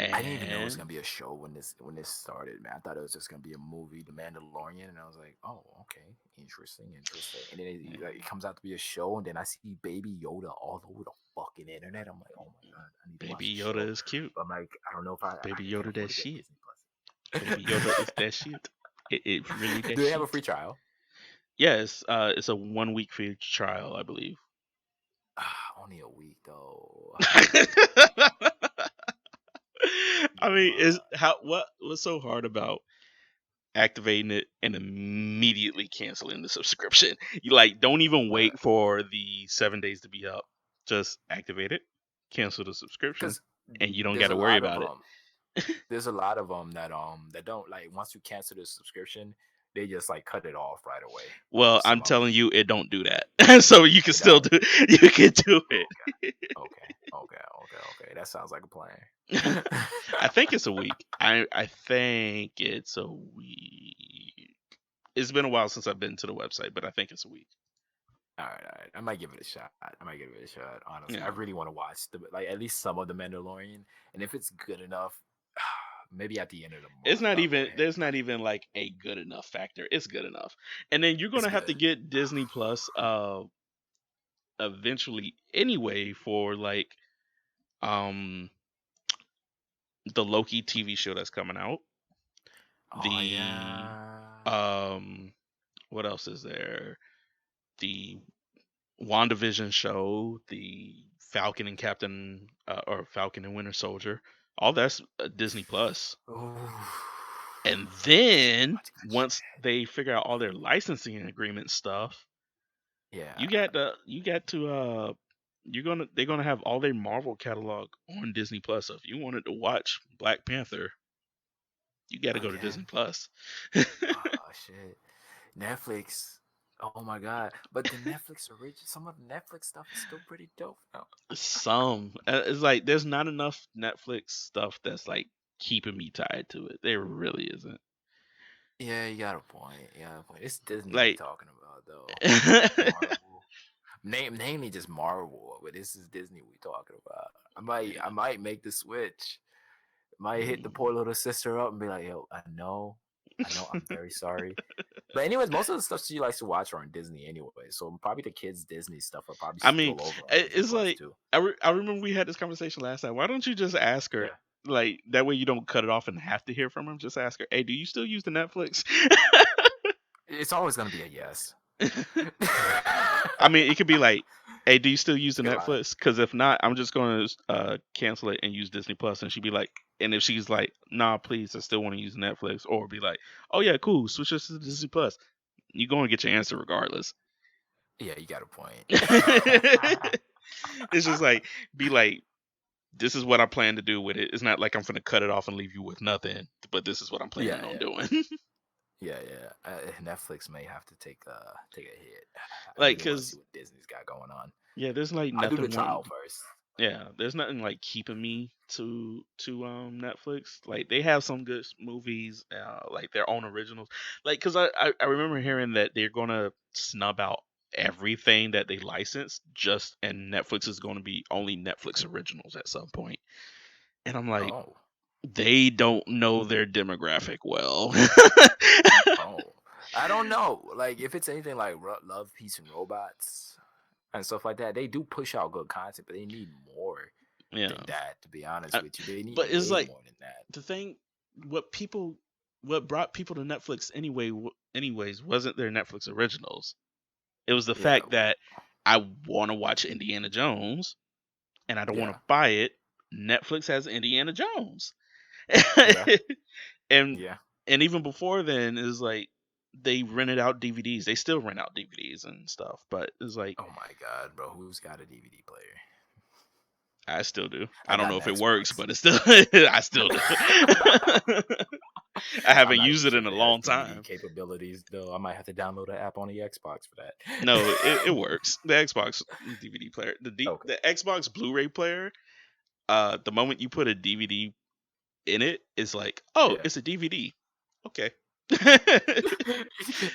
I didn't even know it was And gonna be a show when this started, man. I thought it was just gonna be a movie, The Mandalorian, and I was like, oh, okay, interesting. And then it comes out to be a show, and then I see Baby Yoda all over the fucking internet. I'm like, oh my god, I need to watch Baby the Yoda show. is cute. But I'm like, I don't know if I Baby can't Yoda afford that to get shit. Disney Plus. Baby Yoda is that shit. It really that Do they have a shit. free trial? Yes, it's a 1 week free trial, I believe. Only a week though. I mean, Bruh. is what's so hard about activating it and immediately canceling the subscription? You like don't even wait for the 7 days to be up. Just activate it, cancel the subscription, Because and you don't got there's a to worry lot of about it. there's a lot of them that don't like once you cancel the subscription, they just like cut it off right away. Well, I'm Some of them. telling you, it don't do that. So you can It still don't. do. You can do it. Okay. That sounds like a plan. I think it's a week. I think it's a week. It's been a while since I've been to the website, but I think it's a week. All right. I might give it a shot. Honestly, I Yeah. really want to watch at least some of the Mandalorian, and if it's good enough, maybe at the end of the It's month not I'll go even ahead. there's not even like a good enough factor. It's good enough. And then you're It's gonna have to good. get Disney Plus eventually anyway for like um the Loki TV show that's coming out. Oh The yeah. um what else is there? The WandaVision show, the Falcon and Falcon and Winter Soldier. All that's Disney Plus. And Too then much good once shit. they figure out all their licensing agreement stuff, Yeah. you got to they're gonna have all their Marvel catalog on Disney Plus. So if you wanted to watch Black Panther, you got to go to Again. Disney Plus. Oh shit. Netflix. Oh my god. But the Netflix original, some of the Netflix stuff is still pretty dope now. Some it's like there's not enough Netflix stuff that's like keeping me tied to it. There really isn't. Yeah, you got a point. Yeah, point. It's Disney we Like talking about though. Not Marvel. Namely just Marvel, but this is Disney we talking about. I might make the switch. Might hit the poor little sister up and be like, yo, I'm very sorry. But anyways, most of the stuff she likes to watch are on Disney anyway. So probably the kids' Disney stuff will probably I mean, spill over on Disney it's Plus like too. I remember we had this conversation last time. Why don't you just ask her? Yeah. Like that way you don't cut it off and have to hear from her. Just ask her, "Hey, do you still use the Netflix?" It's always gonna be a yes. I mean, it could be like, "Hey, do you still use the She lying. Netflix? Because if not, I'm just going to cancel it and use Disney Plus." And she'd be like, and if she's like, "Nah, please, I still want to use Netflix," or be like, "Oh yeah, cool, switch us to Disney Plus." You're going to get your answer regardless. Yeah, you got a point. It's just like, be like, this is what I plan to do with it. It's not like I'm gonna cut it off and leave you with nothing, but this is what I'm planning yeah, on yeah. doing. Yeah. Netflix may have to take a hit. I Like, really want to see cause what Disney's got going on. yeah, there's like I'll do the nothing trial wanting. first. Yeah, there's nothing like keeping me to Netflix. Like they have some good movies, like their own originals. Like, cause I remember hearing that they're gonna snub out everything that they license, and Netflix is gonna be only Netflix originals at some point. And I'm like, Oh, they don't know their demographic well. oh, I don't know. Like if it's anything like Love, Peace, and Robots and stuff like that, they do push out good content, but they need more Yeah, than that. To be honest with you, they need but it's way like more than that. the thing. What brought people to Netflix anyways, wasn't their Netflix originals. It was the Yeah, fact that I want to watch Indiana Jones and I don't want yeah, to buy it. Netflix has Indiana Jones, yeah, and yeah. and even before then is like they rented out DVDs. They still rent out DVDs and stuff, but it's like Oh my god, bro, who's got a DVD player? I still do. I I don't got know an if it works, Xbox. but it's still I still do. I I'm haven't not used even it sure in if a it has long DVD time. capabilities though. I might have to download an app on the Xbox for that. No, it works. The Xbox DVD player, Okay. the Xbox Blu-ray player. The moment you put a DVD in it, it's like, oh, Yeah. it's a DVD. Okay. But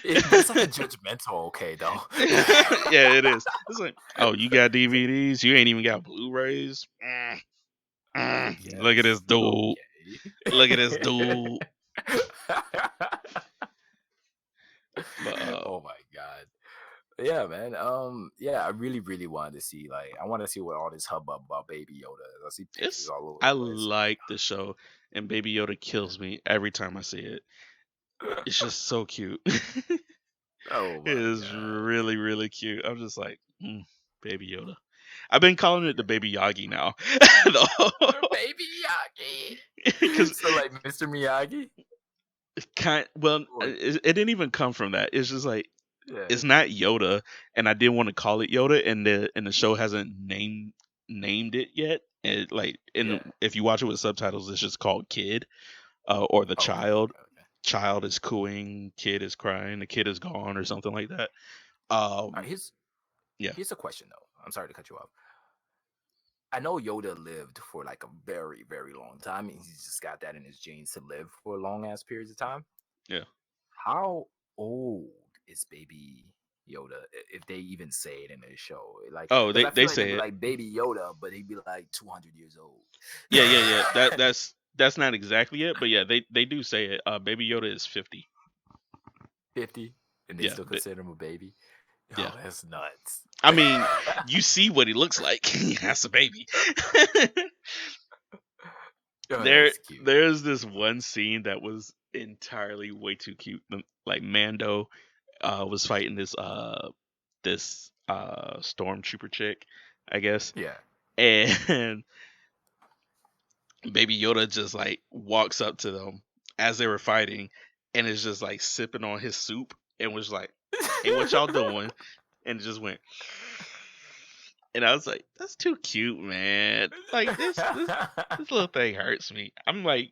it's like a judgmental okay though. Yeah, it is. It's like, oh, you got DVDs, you ain't even got Blu-rays. I Look at this guess. dude. Look at this Okay. dude. But Oh my god. Yeah, man. Yeah, I really, really wanted to see. Like, I want to see what all this hubbub about Baby Yoda is. I see pictures it's all over I the place. like the show, and Baby Yoda kills me every time I see it. It's just so cute. It Oh my is god. really, really cute. I'm just like, Baby Yoda. I've been calling it the Baby Yagi now. Baby Miyagi. Because So like Mr. Miyagi? Or it didn't even come from that. It's just like, yeah. it's not Yoda, and I didn't want to call it Yoda, and the show hasn't named it yet. And like, Yeah. if you watch it with subtitles, it's just called Kid, or the Okay, child. okay, okay. Child is cooing, kid is crying, the kid is gone, or something like that. All right, Yeah. here's a question though. I'm sorry to cut you off. I know Yoda lived for like a very, very long time, and he's just got that in his genes to live for long ass periods of time. Yeah. How old is Baby Yoda? If they even say it in the show, like, Oh, because I they feel like they'd say be it. like Baby Yoda, but he'd be like 200 years old. Yeah. That's not exactly it, but yeah, they do say it. Baby Yoda is 50. 50, and they Yeah, still consider him a baby. yeah. Oh, that's nuts. I mean, you see what he looks like. That's a baby. Oh, that's cute. There's this one scene that was entirely way too cute. Like Mando was fighting this stormtrooper chick, I guess. Yeah. And Baby Yoda just like walks up to them as they were fighting and is just like sipping on his soup and was like, "Hey, what y'all doing?" And just went, and I was like, "That's too cute, man. Like this little thing hurts me." I'm like,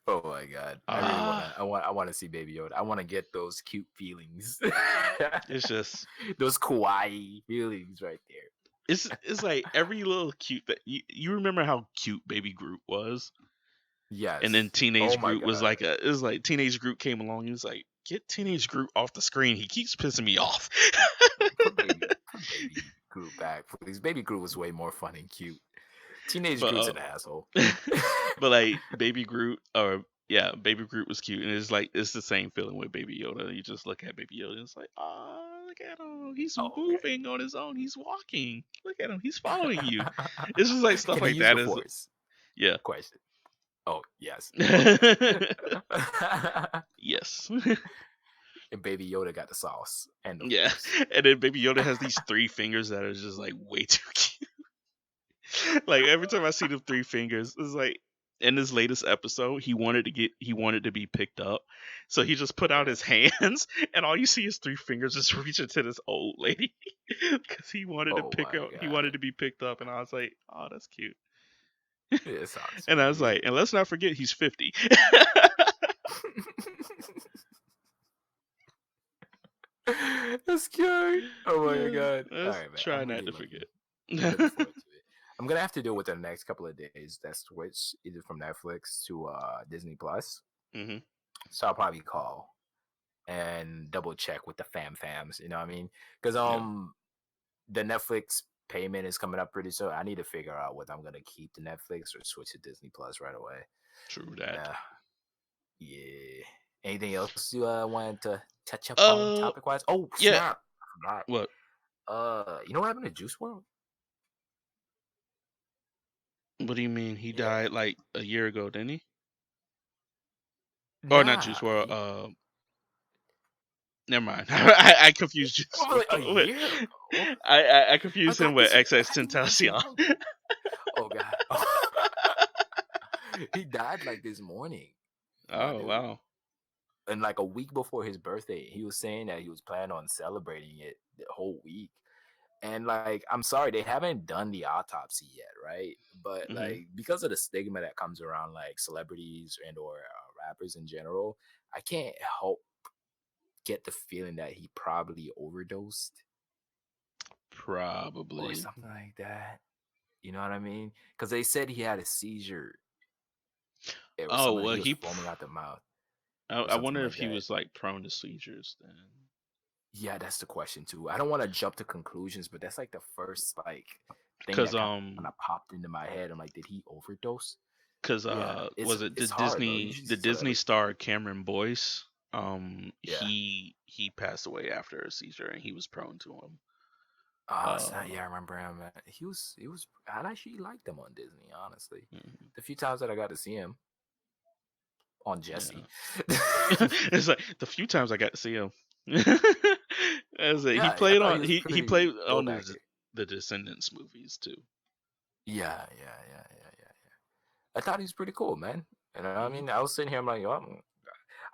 Oh my god! I really ah, I want to see Baby Yoda. I want to get those cute feelings, it's just those kawaii feelings right there. it's like every little cute that you remember how cute Baby Groot was. And then Yes. Oh Teenage my Groot was god. like it was like Teenage Groot came along. He was like, "Get Teenage Groot off the screen. He keeps pissing me off." Put Baby Groot back, please. Baby Groot was way more fun and cute. Teenage but Groot's an asshole. but like Baby Groot, or yeah, Baby Groot was cute, and it's like it's the same feeling with Baby Yoda. You just look at Baby Yoda, and it's like, oh, look at him. He's Oh, moving on his own. He's walking. Look at him. He's following you. It's just like stuff Can he like use that. the Is Force? yeah. Question. Oh yes. Okay. Yes. And Baby Yoda got the sauce and the Yeah. Force. And then Baby Yoda has these 3 fingers that are just like way too cute. Like every time I see the 3 fingers, it's like in this latest episode, he wanted to be picked up. So he just put out Yeah. his hands and all you see is 3 fingers just reaching to this old lady. Because Oh my he god. wanted to be picked up, and I was like, oh, that's cute. It sounds And I was sweet. like, and let's not forget he's 50. That's cute. Oh my Yeah, god. All let's right, man. try I'm not really to forget. looking forward to it. I'm gonna have to deal with it the next couple of days. That switch either from Netflix to Disney Plus. Hmm. So I'll probably call and double check with the fams. You know what I mean? Because Yeah, the Netflix payment is coming up pretty soon. I need to figure out whether I'm gonna keep the Netflix or switch to Disney Plus right away. true that. Uh, yeah. Anything else you wanted to touch up on Uh, topic wise? Oh yeah. snap! I forgot. What? You know what happened to Juice World? What do you mean? He Yeah. died like a year ago, didn't he? Or not Juice Nah. WRLD. Never mind. I confused Juice Over like a WRLD with. year ago. I I confused him thought with this. XX I think he was Tentacion. younger. Oh god. He died like this morning, my Oh dude. wow. And like a week before his birthday, he was saying that he was planning on celebrating it the whole week. And like, I'm sorry, they haven't done the autopsy yet, right? But Hmm. like, because of the stigma that comes around like celebrities and or rappers in general, I can't help get the feeling that he probably overdosed or Probably. something like that. You know what I mean? Because they said he had a seizure. It was Oh something like well, he was foaming out the mouth or I something wonder if like he that. was like prone to seizures then, Yeah, that's the question too. I don't want to jump to conclusions, but that's like the first like thing cause that kind of popped into my head. I'm like, did he overdose? cause Yeah, was it it's hard though. Usually The Disney celebrity. star Cameron Boyce? Yeah. He passed away after a seizure and he was prone to them. Yeah, I Uh, remember him. He was. I actually liked him on Disney. Honestly, mhm, the few times that I got to see him on Jesse. yeah. It's like the few times I got to see him. As a, Yeah, I thought he was he pretty played on dope actor. the Descendants movies too. Yeah. I thought he was pretty cool, man. You know what I Hmm. mean? I was sitting here, I'm like, oh,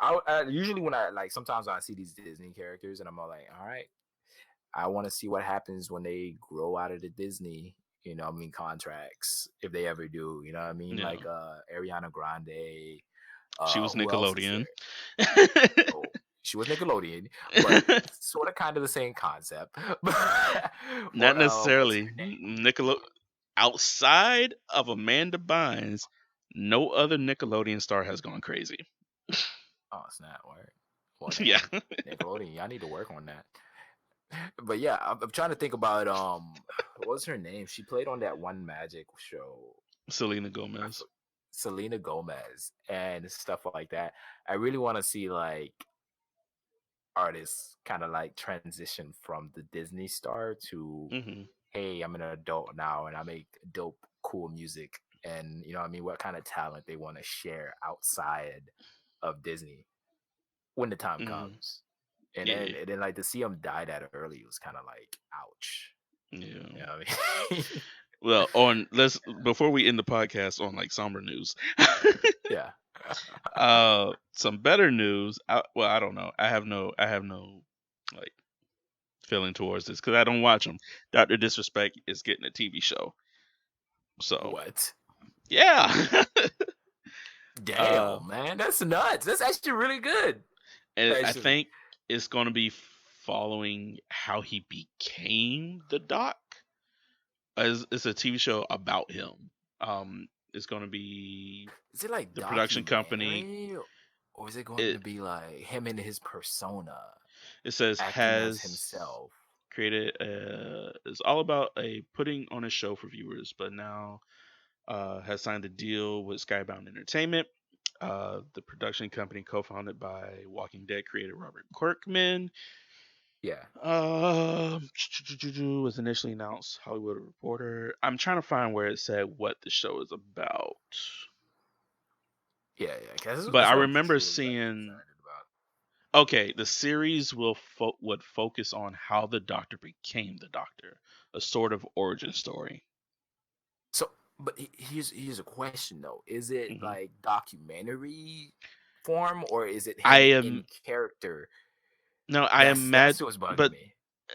I usually when I like sometimes I see these Disney characters and I'm all like, all right, I want to see what happens when they grow out of the Disney, contracts if they ever do. You know what I mean? Yeah, Like Ariana Grande. she was Who else is Nickelodeon. there? Oh, she was Nickelodeon, but sort of kind of the same concept. Not Or what's necessarily her name? outside of Amanda Bynes. No other Nickelodeon star has gone crazy. Oh, snap! Word. Well, Yeah. damn, Nickelodeon, y'all need to work on that. But yeah, I'm trying to think about what's her name? She played on that one magic show. Selena I Gomez. for- Selena Gomez and stuff like that. I really want to see like artists kind of like transition from the Disney star to, Hmm. hey, I'm an adult now and I make dope, cool music. And you know what I mean? What kind of talent they want to share outside of Disney when the time Hmm. comes. And then, Yeah. and then like to see him die that early was kind of like, ouch. Yeah. You know what I mean? Well, on let's before we end the podcast on like somber news. Yeah. Some better news. Well, I don't know. I have no like feeling towards this because I don't watch them. Doctor Disrespect is getting a TV show, so What? yeah. uh, Damn, man, that's nuts. That's actually really good. and I Actually, think it's going to be following how he became the Doc. As it's a TV show about him. It's going to be is it like the production company. documentary, or is it going to It be like him and his persona it says acting as has himself? created it's all about a putting on a show for viewers, but now has signed a deal with Skybound Entertainment. The production company, co-founded by Walking Dead creator Robert Kirkman, Yeah, was initially announced. Hollywood Reporter. I'm trying to find where it said what the show is about, yeah. 'Cause but that's I what I'm remember truly like seeing. excited about. Okay, the series would focus on how the Doctor became the Doctor, a sort of origin story. So, but here's a question though: is it Hmm. like documentary form, or is it I him am in character? no, I That's imagine, what's bugging but me.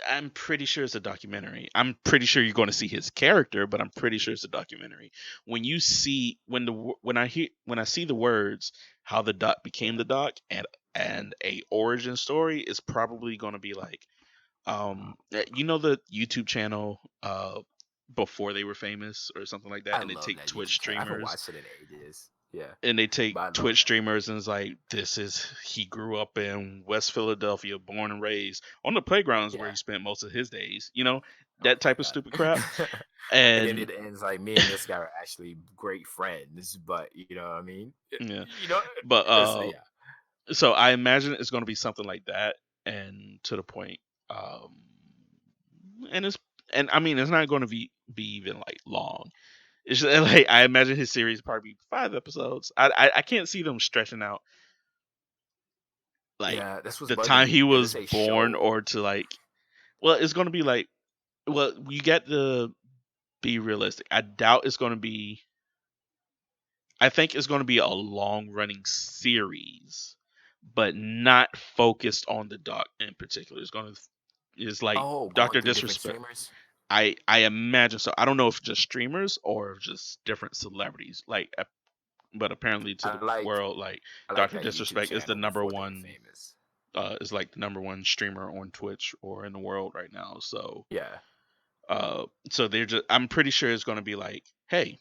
I'm pretty sure it's a documentary. I'm pretty sure you're going to see his character, but I'm pretty sure it's a documentary. When you see when I see the words how the Doc became Yeah. the Doc and a origin story is probably going to be like you know the YouTube channel before they were famous or something like that, I and they love take that Twitch YouTube channel. I haven't streamers watched it in ages. Yeah, and they take but I love Twitch that. streamers and it's like, this is he grew up in West Philadelphia, born and raised on the playgrounds where Yeah. he spent most of his days, you know, Oh that my type of stupid crap. god. And then And it ends like me and this guy are actually great friends, but you know what I mean? yeah, You know, but yeah. so I imagine it's going to be something like that, and to the point, um, and it's and I mean it's not going to be even like long. It's just, like I imagine his series probably be 5 episodes. I can't see them stretching out like Yeah, that's what's the bugging time me he because was it's a born show. or to like. Well, it's going to be like. Well, you got to be realistic. I doubt it's going to be. I think it's going to be a long running series, but not focused on the Doc in particular. It's going to Is like Oh, going Doctor through different Disrespect. streamers. I imagine so. I don't know if just streamers or just different celebrities. Like, but apparently to I the like world, like I like Doctor that YouTube Disrespect is the channel number before they were one. famous. Is like the number one streamer on Twitch or in the world right now. So, Yeah. so they're just. I'm pretty sure it's going to be like, hey,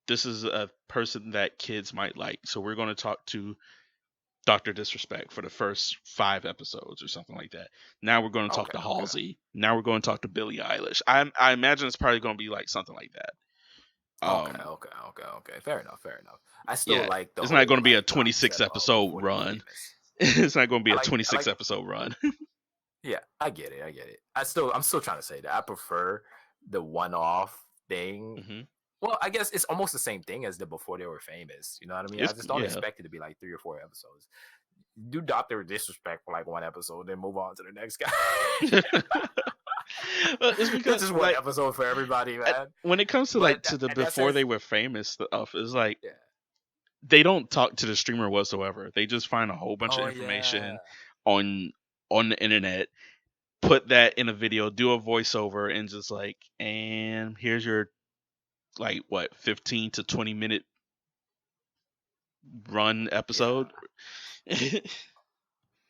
this is a person that kids might like. So we're going to talk to Doctor Disrespect for the first 5 episodes or something like that. Now we're going to talk Okay. to Okay. Halsey. Now we're going to talk to Billie Eilish. I imagine it's probably going to be like something like that. Okay. Okay. Okay. Okay. Fair enough. Fair enough. I still Yeah, like the it's not whole going to be a like 26 concept of episode before they were run. famous. It's not going to be I a like. I 26 like. episode run. Yeah, I get it. I get it. I'm still trying to say that I prefer the one-off thing. hmm Well, I guess it's almost the same thing as the before they were famous. You know what I mean? I It's just don't yeah. expect it to be like 3 or 4 episodes. Do Doctor Disrespect for like one episode, then move on to the next guy. Well, it's This because is one like episode for everybody, man. when it comes to like But to the and that before says, they were famous stuff, it's like yeah. they don't talk to the streamer whatsoever. They just find a whole bunch of Oh yeah, information on the internet, put that in a video, do a voiceover, and just like, and here's your like what 15 to 20 minute run yeah, episode.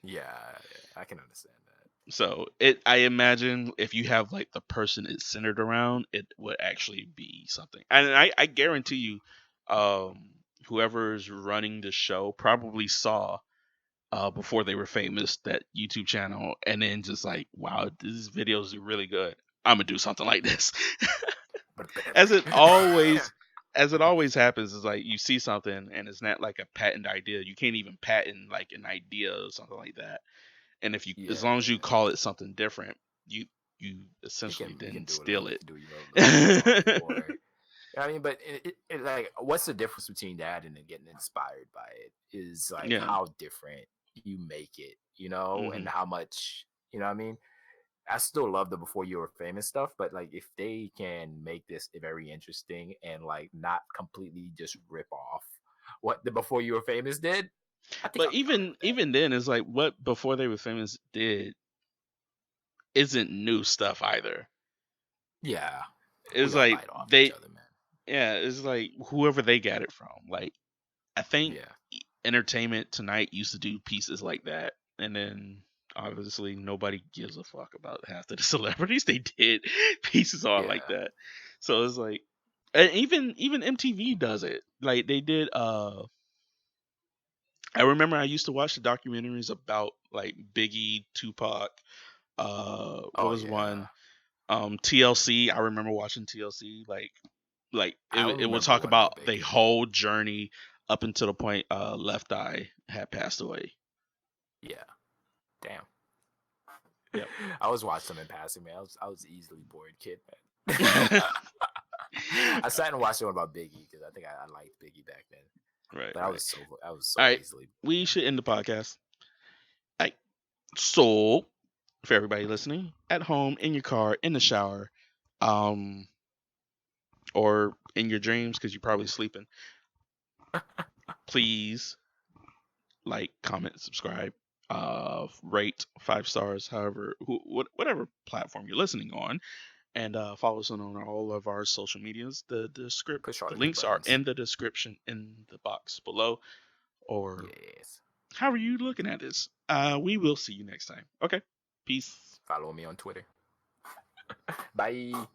yeah. I can understand that. So I imagine if you have like the person it's centered around, it would actually be something. And I guarantee you, um, whoever's running the show probably saw before they were famous that YouTube channel, and then just like, wow, this video is really good. I'm gonna do something like this. But better. as it always as it always happens is like you see something and it's not like a patent idea. You can't even patent like an idea or something like that. And if you, Yeah, as long as you yeah. call it something different, you You essentially can didn't do steal whatever it. to do your little spin on it, or I mean, but like, what's the difference between that and then getting inspired by it? Is like Yeah. how different you make it, and hmm how much, what I mean. I still love the before you were famous stuff, but like if they can make this very interesting and like not completely just rip off what the before you were famous did, I think But I'll be fine with that. even then, it's like what before they were famous did isn't new stuff either. Yeah, we It's all like bite off each they, other, man. yeah, it's like whoever they got it from. Like I think Yeah, Entertainment Tonight used to do pieces like that, and then obviously nobody gives a fuck about half of the celebrities they did pieces on like yeah. that. So it's like, and even MTV does it. Like they did. I remember I used to watch the documentaries about like Biggie, Tupac. What Oh was yeah. one? TLC. I remember watching TLC. Like I it only would remember talk one with about the Biggie. whole journey up until the point Left Eye had passed away. Yeah. Damn. Yep. I was watching them in passing, man. I was easily bored kid, man. right, I sat and watched one about Biggie because I think I liked Biggie back then. right. But I was All so right. easily. We should end the podcast. All right. So for everybody listening at home, in your car, in the shower, um, or in your dreams because you're probably sleeping, please like, comment, subscribe, rate 5 stars, however, whatever platform you're listening on, and follow us on all of our social medias. Push all The the good links are buttons. in the description in the box below, or Yes. how are you looking at this? We will see you next time. Okay, peace. Follow me on Twitter. Bye.